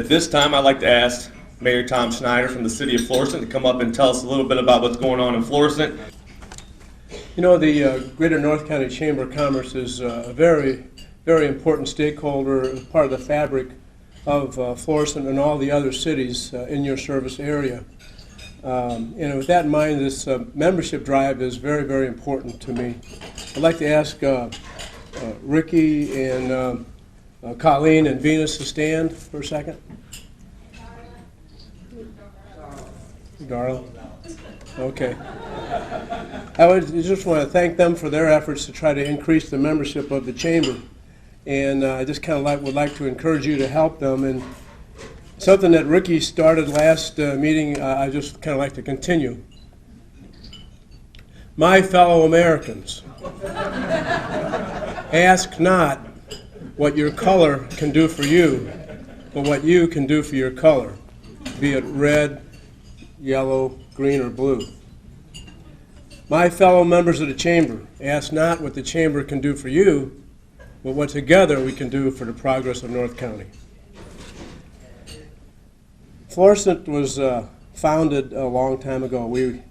At this time, I'd like to ask Mayor Tom Schneider from the City of Florissant to come up and tell us a little bit about what's going on in Florissant. You know, the Greater North County Chamber of Commerce is a very, very important stakeholder, part of the fabric of Florissant and all the other cities in your service area. And with that in mind, this membership drive is very, very important to me. I'd like to ask Ricky and Colleen and Venus to stand for a second. Darla? Okay. I just want to thank them for their efforts to try to increase the membership of the chamber. And I just kind of would like to encourage you to help them. And something that Ricky started last meeting, I just kind of like to continue. My fellow Americans, ask not what your color can do for you, but what you can do for your color, be it red, yellow, green, or blue. My fellow members of the chamber, ask not what the chamber can do for you, but what together we can do for the progress of North County. Florissant was founded a long time ago. We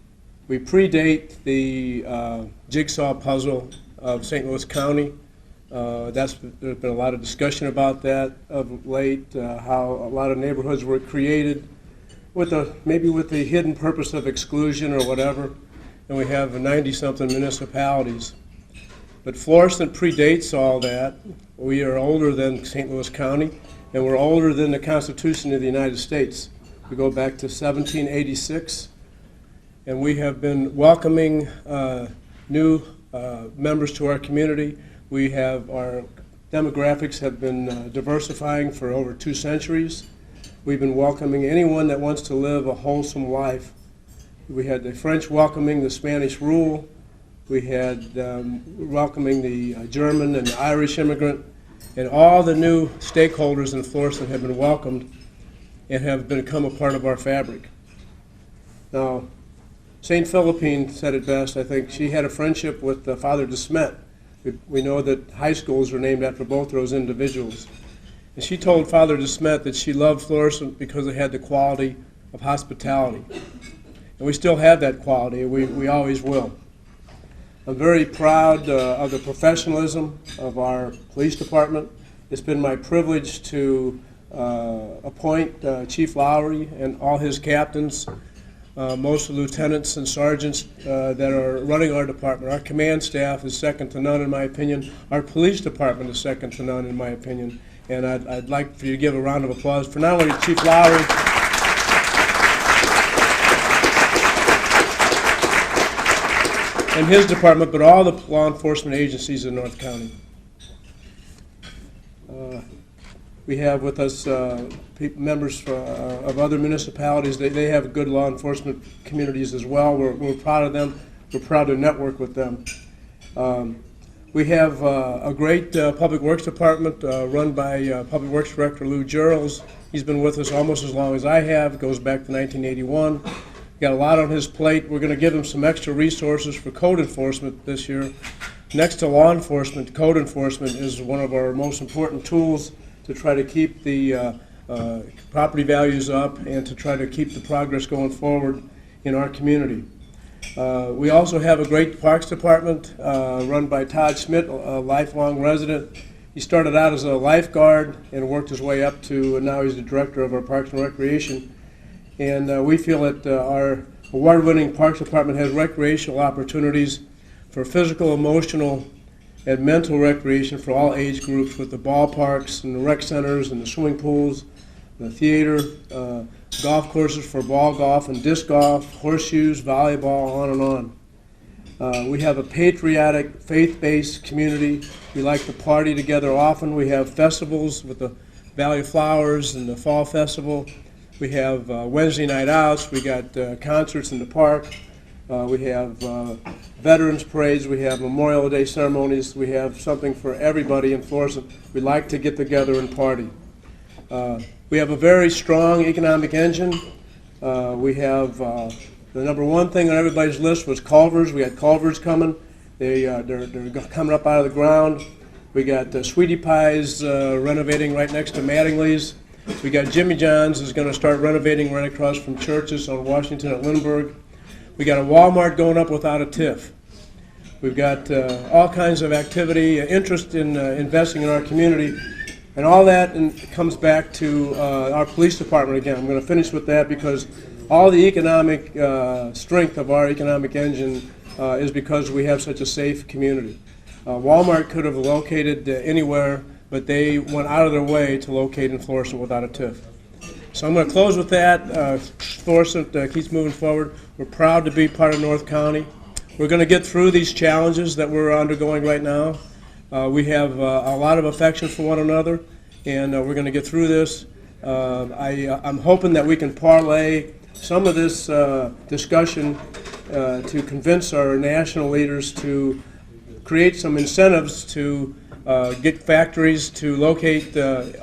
predate the jigsaw puzzle of St. Louis County. There's been a lot of discussion about that of late, how a lot of neighborhoods were created maybe with the hidden purpose of exclusion or whatever, and we have 90-something municipalities. But Florissant predates all that. We are older than St. Louis County, and we're older than the Constitution of the United States. We go back to 1786, and we have been welcoming new members to our community. Our demographics have been diversifying for over 2 centuries. We've been welcoming anyone that wants to live a wholesome life. We had the French welcoming the Spanish rule. We had welcoming the German and the Irish immigrant. And all the new stakeholders in Florissant have been welcomed and have become a part of our fabric. Now, St. Philippine said it best, I think. She had a friendship with Father DeSmet. We know that high schools are named after both those individuals. And she told Father DeSmet that she loved Florissant because it had the quality of hospitality. And we still have that quality, we always will. I'm very proud of the professionalism of our police department. It's been my privilege to appoint Chief Lowry and all his captains, most of the lieutenants and sergeants that are running our department. Our command staff is second to none in my opinion. Our police department is second to none in my opinion. And I'd like for you to give a round of applause for not only Chief Lowry, and his department, but all the law enforcement agencies in North County. We have with us members of other municipalities. They have good law enforcement communities as well. We're proud of them. We're proud to network with them. We have a great Public Works Department run by Public Works Director Lou Gerals. He's been with us almost as long as I have. It goes back to 1981. Got a lot on his plate. We're going to give him some extra resources for code enforcement this year. Next to law enforcement, code enforcement is one of our most important tools to try to keep the property values up and to try to keep the progress going forward in our community. We also have a great Parks Department run by Todd Schmidt, a lifelong resident. He started out as a lifeguard and worked his way up to now he's the director of our Parks and Recreation. And we feel that our award-winning Parks Department has recreational opportunities for physical, emotional, and mental recreation for all age groups with the ballparks and the rec centers and the swimming pools, the theater, golf courses for ball golf and disc golf, horseshoes, volleyball, on and on. We have a patriotic, faith-based community. We like to party together often. We have festivals with the Valley of Flowers and the Fall Festival. We have Wednesday night outs. We got concerts in the park. We have veterans parades. We have Memorial Day ceremonies. We have something for everybody in Florissant. We like to get together and party. We have a very strong economic engine. We have the number one thing on everybody's list was culverts. We had culverts coming. They're coming up out of the ground. We got Sweetie Pie's renovating right next to Mattingly's. We got Jimmy John's is going to start renovating right across from Churches on Washington at Lindbergh. We got a Walmart going up without a TIF. We've got all kinds of activity, interest in investing in our community, and all that comes back to our police department again. I'm going to finish with that because all the economic strength of our economic engine is because we have such a safe community. Walmart could have located anywhere, but they went out of their way to locate in Florissant without a TIF. So I'm going to close with that. Florissant keeps moving forward. We're proud to be part of North County. We're going to get through these challenges that we're undergoing right now. We have a lot of affection for one another, and we're going to get through this. I'm hoping that we can parlay some of this discussion to convince our national leaders to create some incentives to get factories to locate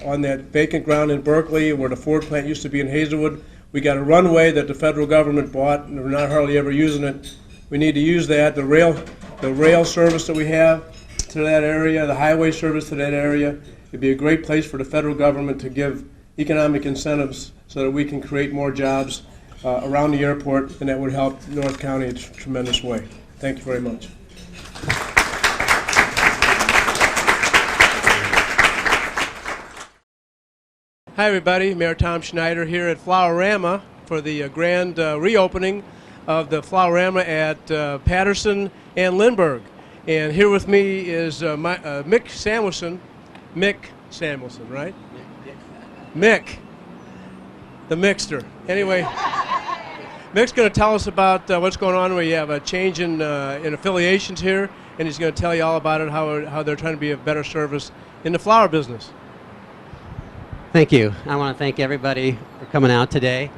on that vacant ground in Berkeley where the Ford plant used to be in Hazelwood. We got a runway that the federal government bought, and we're not hardly ever using it. We need to use that. The rail service that we have to that area, the highway service to that area, it'd be a great place for the federal government to give economic incentives so that we can create more jobs around the airport, and that would help North County in a tremendous way. Thank you very much. Hi everybody, Mayor Tom Schneider here at Flowerama for the grand reopening of the Flowerama at Patterson and Lindbergh. And here with me is Mick Samuelson. Mick Samuelson, right? Mick, the Mixter. Anyway, Mick's going to tell us about what's going on. We have a change in affiliations here, and he's going to tell you all about it, how they're trying to be a better service in the flower business. Thank you. I want to thank everybody for coming out today.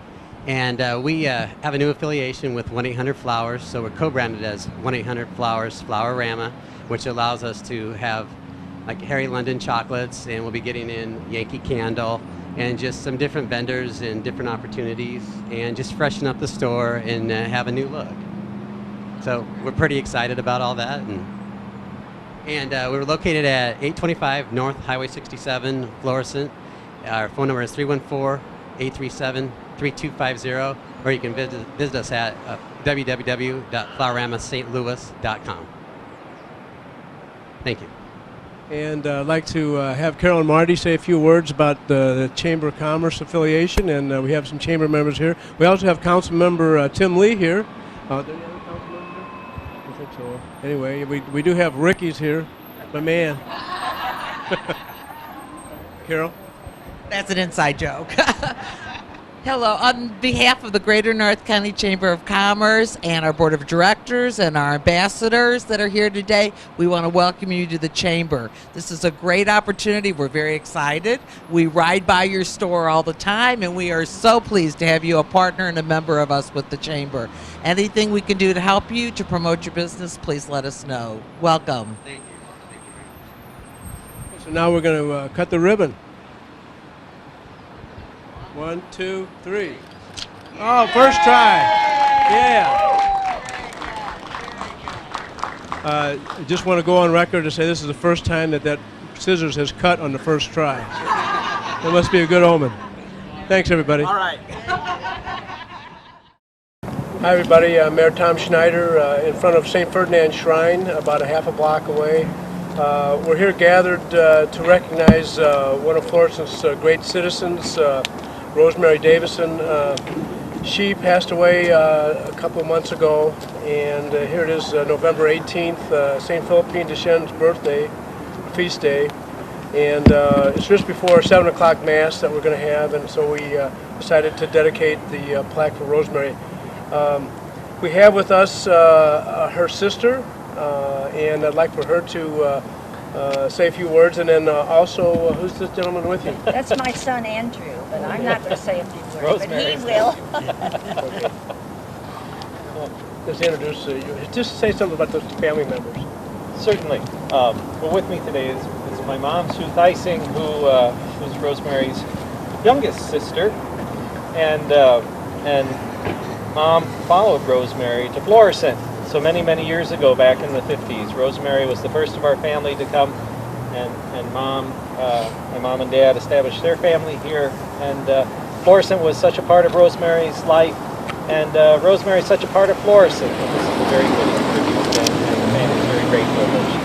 And we have a new affiliation with 1-800-Flowers, so we're co-branded as 1-800-Flowers Flowerama, which allows us to have like Harry London chocolates, and we'll be getting in Yankee Candle, and just some different vendors and different opportunities, and just freshen up the store and have a new look. So we're pretty excited about all that. And we're located at 825 North Highway 67, Florissant. Our phone number is 314-837-3250, or you can visit us at www.floweramastlouis.com. Thank you. And I'd like to have Carol and Marty say a few words about the Chamber of Commerce affiliation, and we have some chamber members here. We also have Council Member Tim Lee here. Do we have a council member here? I think so. Anyway, we do have Ricky's here, my man. Carol? That's an inside joke. Hello. On behalf of the Greater North County Chamber of Commerce and our Board of Directors and our ambassadors that are here today, we want to welcome you to the Chamber. This is a great opportunity. We're very excited. We ride by your store all the time, and we are so pleased to have you a partner and a member of us with the Chamber. Anything we can do to help you, to promote your business, please let us know. Welcome. Thank you. Thank you very much. So now we're going to cut the ribbon. 1, 2, 3. Oh, first try. Yeah. I just want to go on record to say this is the first time that scissors has cut on the first try. That must be a good omen. Thanks, everybody. All right. Hi, everybody. Mayor Tom Schneider in front of St. Ferdinand Shrine, about a half a block away. We're here gathered to recognize one of Florissant's great citizens, Rosemary Davison. She passed away a couple of months ago, and here it is, November 18th, St. Philippine de Chen's birthday, feast day, and it's just before 7 o'clock Mass that we're going to have, and so we decided to dedicate the plaque for Rosemary. We have with us her sister, and I'd like for her to say a few words, and then also, who's this gentleman with you? That's my son Andrew, but I'm not going to say a few words, Rosemary. but he will. Okay. Just introduce you. Just say something about those family members. Certainly. Well, with me today is my mom, Sue Theising, who's Rosemary's youngest sister, and Mom followed Rosemary to Florissant. So many years ago, back in the 50s, Rosemary was the first of our family to come and mom, my mom and dad established their family here, and Florissant was such a part of Rosemary's life, and Rosemary is such a part of Florissant. And this is a very fitting tribute, and the family's very grateful that she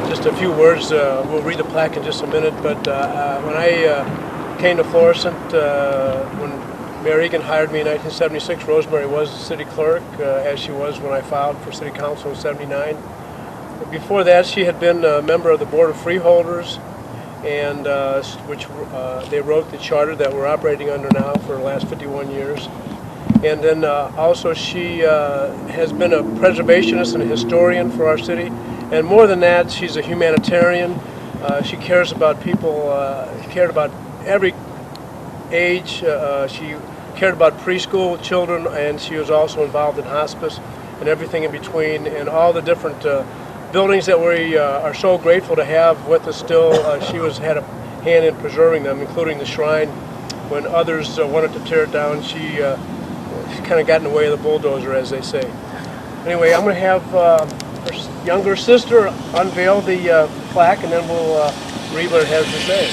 did. Just a few words. We'll read the plaque in just a minute, but when I came to Florissant, when Mayor Egan hired me in 1976, Rosemary was the city clerk, as she was when I filed for city council in '79. Before that, she had been a member of the Board of Freeholders, and which they wrote the charter that we're operating under now for the last 51 years. And then also she has been a preservationist and a historian for our city. And more than that, she's a humanitarian. She cares about people. She cared about every age. She cared about preschool children, and she was also involved in hospice and everything in between, and all the different buildings that we are so grateful to have with us still. She had a hand in preserving them, including the shrine. When others wanted to tear it down, she kind of got in the way of the bulldozer, as they say. Anyway, I'm going to have her younger sister unveil the plaque, and then we'll read what it has to say.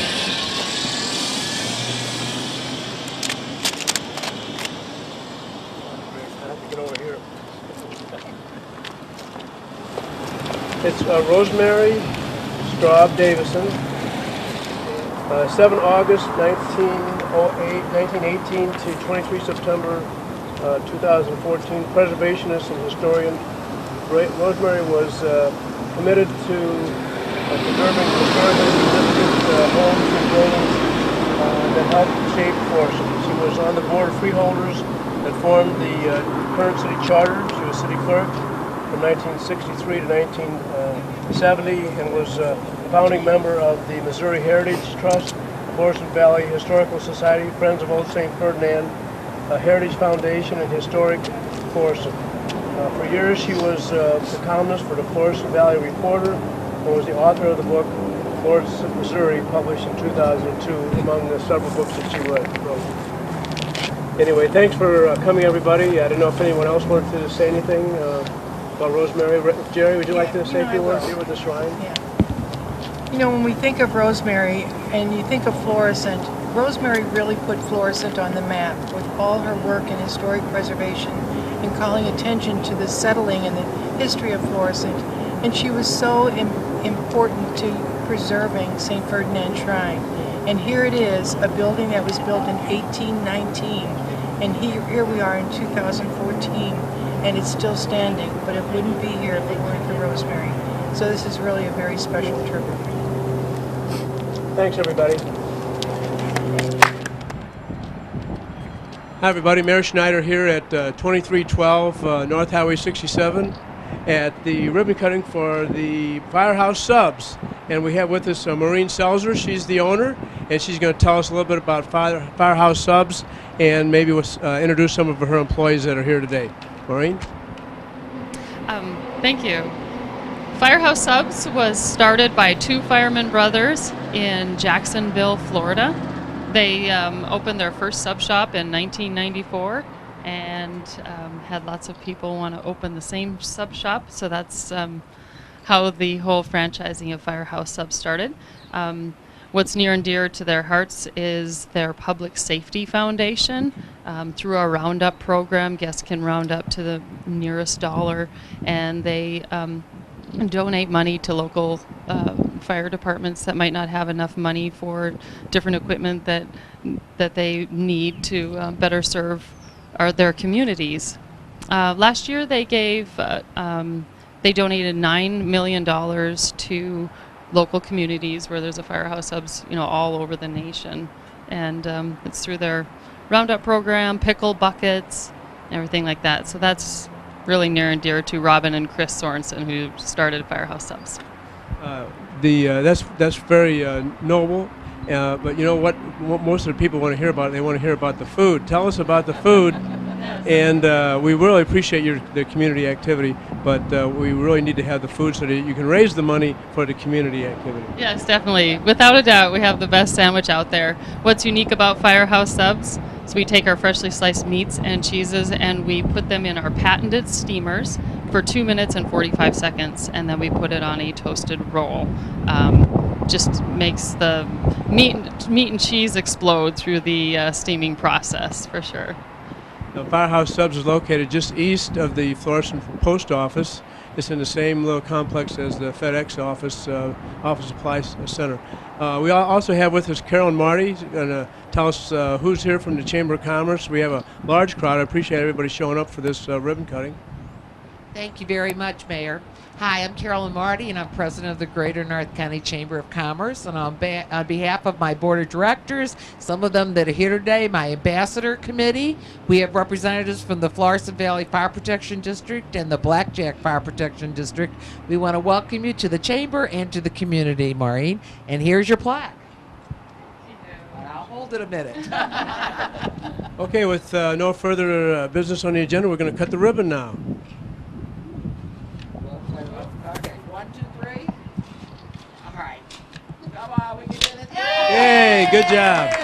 Get over here. It's Rosemary Straub Davison, 7 August 1918 to 23 September 2014, preservationist and historian. Rosemary was committed to preserving historically significant homes and buildings that helped shape Florissant. She was on the Board of Freeholders that formed the current city charter. She was city clerk from 1963 to 1970, and was a founding member of the Missouri Heritage Trust, Florissant Valley Historical Society, Friends of Old St. Ferdinand, Heritage Foundation, and Historic Florissant. For years, she was the columnist for the Florissant Valley Reporter, and was the author of the book Florissant, Missouri, published in 2002, among the several books that she wrote. Anyway, thanks for coming, everybody. I don't know if anyone else wanted to say anything about Rosemary. Jerry, would you like to say a few words here with the shrine? Yeah. You know, when we think of Rosemary and you think of Florissant, Rosemary really put Florissant on the map with all her work in historic preservation and calling attention to the settling and the history of Florissant. And she was so important to preserving St. Ferdinand Shrine. And here it is, a building that was built in 1819. And here we are in 2014, and it's still standing, but it wouldn't be here if it weren't for Rosemary. So this is really a very special tribute. Thanks, everybody. Hi, everybody. Mayor Schneider here at 2312 North Highway 67 at the ribbon cutting for the Firehouse subs. And we have with us Maureen Selzer. She's the owner, and she's going to tell us a little bit about Firehouse subs and maybe introduce some of her employees that are here today. Maureen? Thank you. Firehouse Subs was started by two fireman brothers in Jacksonville, Florida. They opened their first sub shop in 1994 and had lots of people want to open the same sub shop, so that's how the whole franchising of Firehouse Subs started. What's near and dear to their hearts is their public safety foundation. Through our Roundup program, guests can round up to the nearest dollar, and they donate money to local fire departments that might not have enough money for different equipment that they need to better serve their communities. Last year, they donated $9 million to local communities where there's a Firehouse Subs, all over the nation, and it's through their Roundup program, pickle buckets, everything like that. So that's really near and dear to Robin and Chris Sorensen, who started Firehouse Subs. That's very noble. But you know what most of the people want to hear about? They want to hear about the food. Tell us about the food. And we really appreciate the community activity, but we really need to have the food so that you can raise the money for the community activity. Yes, definitely. Without a doubt, we have the best sandwich out there. What's unique about Firehouse Subs is we take our freshly sliced meats and cheeses and we put them in our patented steamers. for 2 minutes and 45 seconds, and then we put it on a toasted roll. Just makes the meat and cheese explode through the steaming process, for sure. The Firehouse Subs is located just east of the Florissant Post Office. It's in the same little complex as the FedEx office, Office Supply Center. We also have with us Carol and Marty, going to tell us who's here from the Chamber of Commerce. We have a large crowd. I appreciate everybody showing up for this ribbon cutting. Thank you very much, Mayor. Hi, I'm Carolyn Marty, and I'm president of the Greater North County Chamber of Commerce. And on behalf of my board of directors, some of them that are here today, my ambassador committee, we have representatives from the Florissant Valley Fire Protection District and the Blackjack Fire Protection District. We want to welcome you to the chamber and to the community, Maureen. And here's your plaque. I'll hold it a minute. Okay, with no further business on the agenda, we're going to cut the ribbon now. Okay, 1, 2, 3. All right. Come on, we can do it. Yay, good job.